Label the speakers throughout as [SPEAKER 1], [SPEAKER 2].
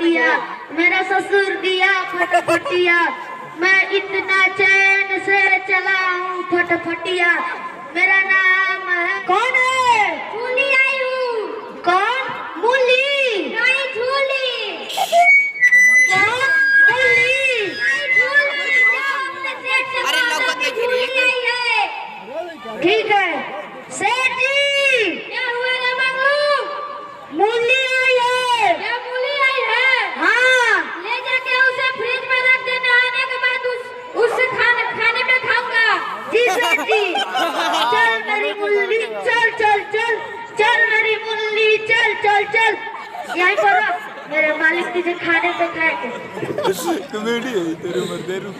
[SPEAKER 1] फटिया, मेरा ससुर दिया फटफटिया, मैं इतना चैन से चलाऊं फटफटिया, मेरा नाम है। कौन है? झूली आई हूँ। कौन? मूली नहीं, झूली। कौन? मूली नहीं, झूली। अरे ठीक है सेठ जी। क्या हुआ रे मंगलू? मूली आई है। क्या मूली आई है? हाँ, ले जाके उसे फ्रिज में रख देना, आने के बाद उससे खाने में खाऊंगा। जी सेठ जी। चल मेरी मूली, चल चल चल चल मेरी मूली, चल चल चल यहीं पर रख, मेरे मालिक तुझे खाने पे खाएंगे।
[SPEAKER 2] कॉमेडी है तेरे मर्दे रू।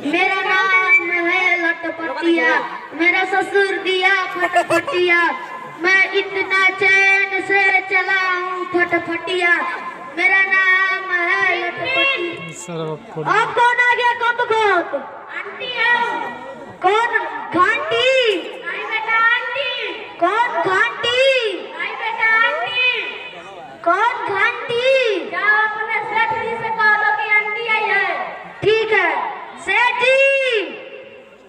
[SPEAKER 1] मेरा नाम है लटपटिया, मेरा ससुर दिया फटफटिया, मैं इतना चैन से चलाऊं फटफटिया, मेरा नाम है लटपटिया। अब कौन आ गया? कब कौन? आंटी है। कौन? घंटी नहीं बेटा, आंटी। कौन? घंटी नहीं बेटा, आंटी। कौन? घंटी। जाओ अपने सेठ जी से कह दो कि आंटी आई है। ठीक है सेठ जी।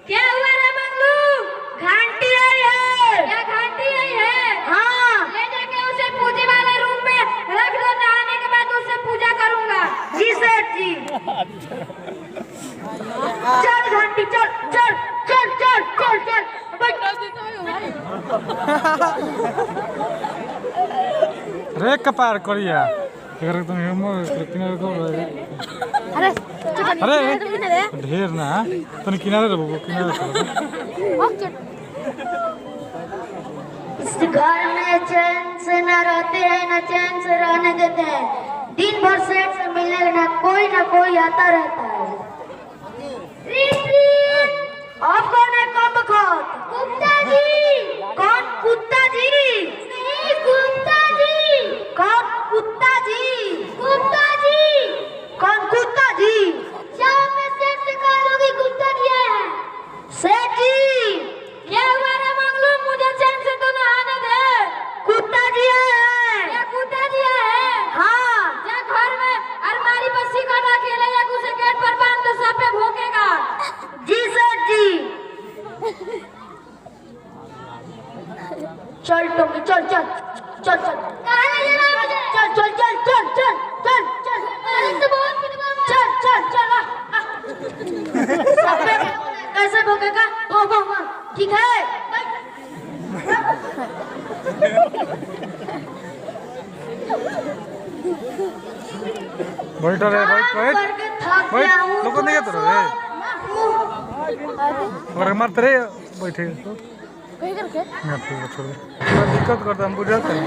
[SPEAKER 1] क्या हुआ रे मंगलू? घंटी आई है। क्या घंटी आई है? हाँ, ले जाके उसे पूजे वाले रूम में रख दो, नहाने के बाद उससे पूजा करूंगा। जी सेठ जी। चल घंटी, चल चल चल चल चल चल।
[SPEAKER 3] रे कपार करिया अगर तुम हिमो किनारे को
[SPEAKER 4] अरे
[SPEAKER 3] अरे ढेर ना तने किनारे रहो, किनारे
[SPEAKER 1] इस घर में चैन से न रहते हैं, न चैन से रहने देते हैं, दिन भर सेठ से मिलने ना कोई आता रहता है। आप कौन है? कब खोत? कुत्ता जी। कौन? कुत्ता जी नहीं, कुत्ता जी। कौन? कुत्ता जी। कुत्ता जी। कौन? कुत्ता जी। जाओ मैं सेठ से कह दूंगी कुत्ता जी है। सेठ जी। क्या हुआ रे मंगलू? मुझे चैन से तो नहाने दे। कुत्ता जी है। क्या कुत्ता जी है? हाँ, जा घर में अलमारी पर सिकड़ के ले जा, उसे गेट पर बांध दो, सब पे भौंकेगा। जी सेठ जी। चल टोमी, चल चल चल चल। कहाँ ले जा रहा है? चल चल चल चल चल चल चल चल चल चल सब पे कैसे भौंकेगा? भौंक ठीक है।
[SPEAKER 3] बैठ रे, बैठ लोग नहीं तो रे और मत रे बैठे
[SPEAKER 4] कहीं करके
[SPEAKER 3] ना फिर छोड़ दे, दिक्कत करता हम बुझाते हैं।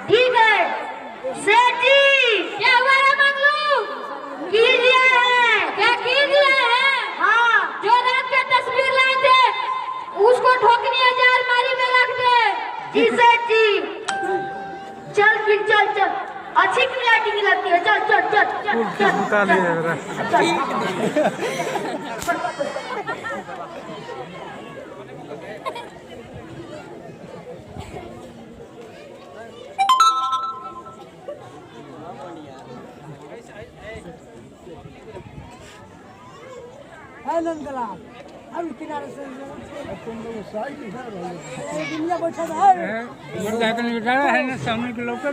[SPEAKER 1] ठीक है सेठ जी। क्या हुआ रे मंगलू? कील लिया है। क्या कील लिया है? हाँ, जो रात के तस्वीर लाए थे उसको ठोकनी है, अलमारी में रख दे। जी सेठ जी। चल फिर चल चल, अच्छी लाइटिंग लगती है। चल चल चल चल चल
[SPEAKER 3] बुता लिए मेरा
[SPEAKER 4] नंदला अभी किनारे से दुनिया बैठा है
[SPEAKER 3] मुर्गा को नहीं बिठाया है ना, सामने के लोग का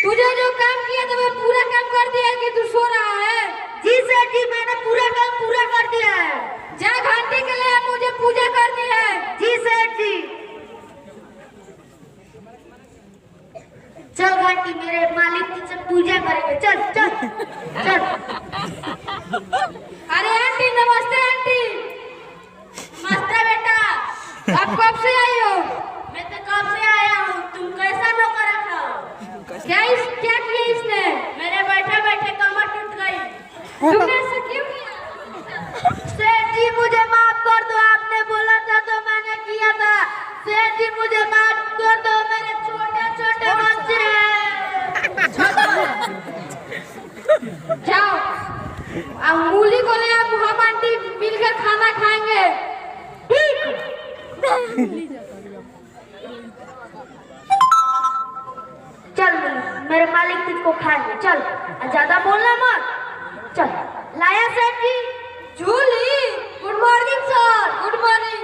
[SPEAKER 1] तुझे जो काम किया था वो पूरा काम कर दिया है कि तू सो रहा है? जी सर जी, मैंने पूरा काम पूरा कर दिया है। जा घंटे के लिए मुझे पूजा करनी है। जी सेठ जी। चल घंटी, मेरे मालिक तुझसे पूजा करेंगे। चल चल चल। अरे आंटी, नमस्ते आंटी। नमस्ते बेटा, आप कब से आई हो? मैं तो कब से आया हूँ। तुम कैसा नौकर रखा हो? क्या किया इसने? मेरे बैठे बैठे कमर टूट गई। तुमने ऐसा क्यों किया? सेठ जी मुझे माफ कर दो, आपने बोला था तो मैंने किया था। सेठ जी मुझे माफ कर दो, मेरे छोटे छोटे बच्चे हैं। जाओ, अब मूली को ले आप, हम आंटी मिलकर खाना खाएंगे। ठीक। चल मेरे मालिक तुझको खाएंगे। चल, ज्यादा बोलना मत। चल लाया सेठ जी। Julie, good morning sir. Good morning.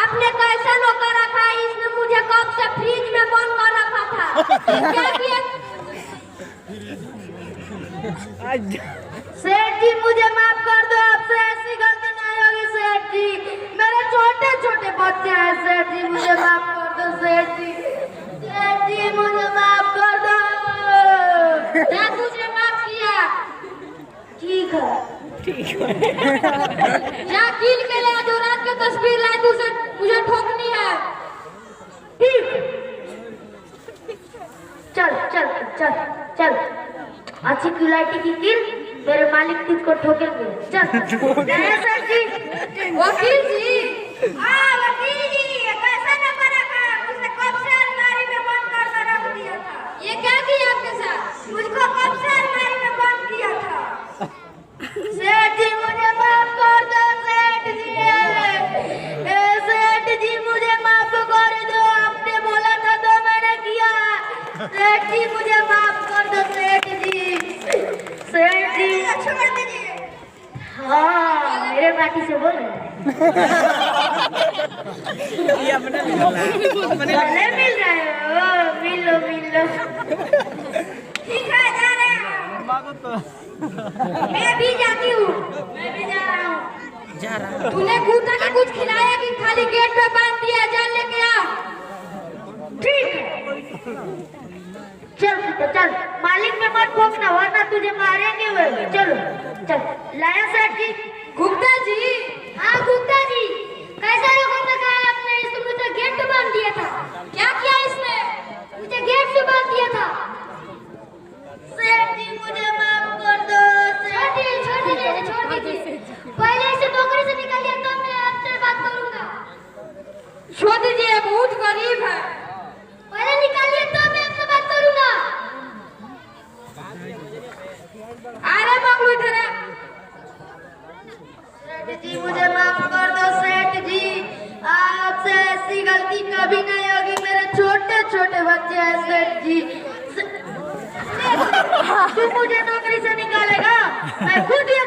[SPEAKER 1] आपने कैसा नौकर रखा है? इसने मुझे कब से फ्रिज में बंद कर रखा था। क्या किया? सेठ जी मुझे माफ कर दो, आपसे ऐसी गलती नहीं होगी सेठ जी। मेरे छोटे छोटे बच्चे हैं सेठ जी, मुझे माफ कर दो सेठ जी। सेठ जी मुझे माफ कर दो। क्या तुझे माफ किया? ठीक है। क्या कील के लिए जो रात की तस्वीर लाई तुझे मुझे ठोकनी है। ठीक। चल चल चल चल, अच्छी क्वालिटी की कील, मेरे मालिक तुझको ठोकेंगे। चल सर जी। वकील जी। हाँ वकील जी, ये कैसा नंबर रखा? मुझे कब से अलमारी में बंद कर रख दिया था। ये क्या किया आपके साथ? मुझको कब से अलमारी में बंद किया था। सेठ जी मुझे माफ कर दो सेठ जी। सेठ जी मुझे माफ कर दो, आपने बोला था तो मैंने किया। सेठ जी मुझे माफ कर दो सेठ जी। सेठ जी छोड़ दीजिए। हाँ मेरे पार्टी से बोल रहे हैं। गले मिल रहे हो? मिलो मिलो। ठीक है, जा रहे हैं। मैं भी जाती हूँ। मैं भी जा रहा हूँ। तूने कुत्ता को कुछ खिलाया कि खाली गेट पे बांध दिया? जा लेके आ। ठीक है। चल तो चल, मालिक में मत भोगना वरना तुझे मारेंगे वो। चलो चल। लाया सेठ जी। गुप्ता जी। हाँ गुप्ता जी, कैसा लोगों ने कहा आपने? इसने मुझे गेट पे बांध दिया था। क्या किया इसने? मुझे गेट से बांध दिया था। सेठ जी मुझे माफ कर दो। छोड़ दीजिए। पहले इसे नौकरी से निकालिए तब मैं आपसे बात करूंगा। छोड़ दीजिए, बहुत गरीब है। पहले निकालिए तब मैं आपसे बात करूंगा। अरे मंगलू इधर है। सेठ जी मुझे माफ कर दो सेठ जी, आपसे ऐसी गलती कभी नहीं होगी। मेरे छोटे छोटे बच्चे हैं सेठ जी। तू मुझे नौकरी से निकालेगा? मैं खुद ये